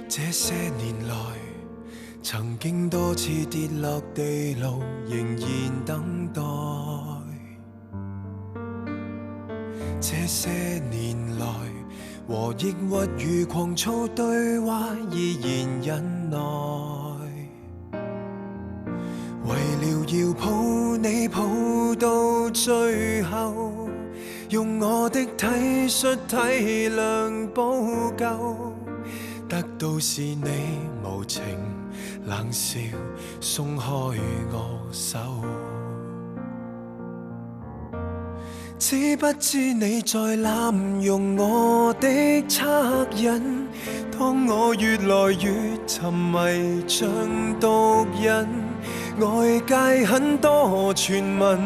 這些年來，曾經多次跌落地牢，仍然等待。這些年來，和抑鬱與狂躁對話，依然忍耐。為了要抱你抱到最後，用我的體恤體諒補救，得到是你無情冷笑，鬆開我手。知不知你在濫用我的惻隱？當我越來越沉迷像毒癮，外界很多傳聞，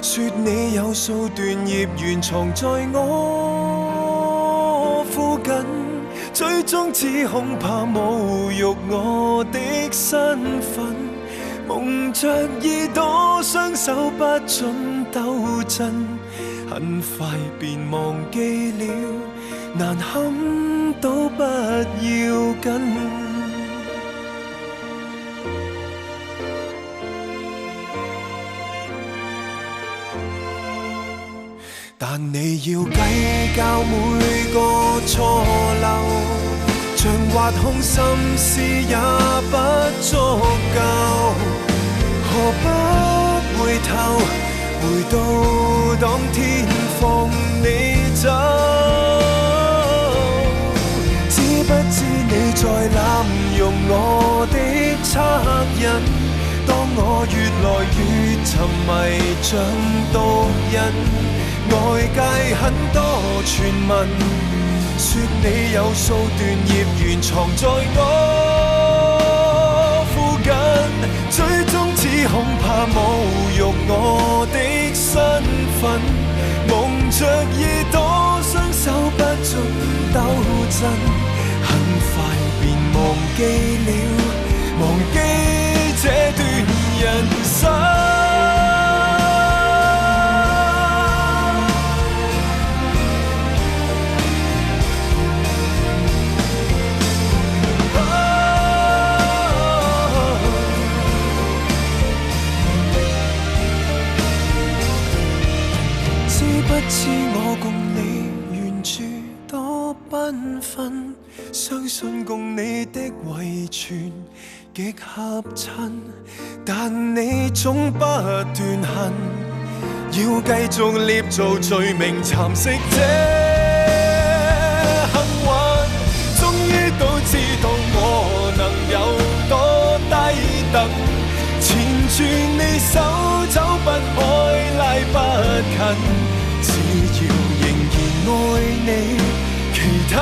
說你有數段孽緣藏在我附近，最終只恐怕侮辱我的身份，蒙着耳朵雙手不准抖震，很快便忘記了，難堪都不要緊。但你要計較每個錯漏，像挖空心思也不足夠，何不回頭，回到當天放你走？知不知你在濫用我的惻隱？當我越來越沉迷像毒癮，外界很多傳聞，說你有數段孽緣藏在我附近，最終只恐怕侮辱我的身份，蒙着耳朵雙手不准抖震，很快便忘記了，忘記這段人生。知我共你原著多繽紛，相信共你的遺傳極合襯，但你總不斷恨，要繼續捏造罪名蠶食這幸運，終於都知道我能有多低等，纏住你手走不開拉不近，只要仍然愛你，其他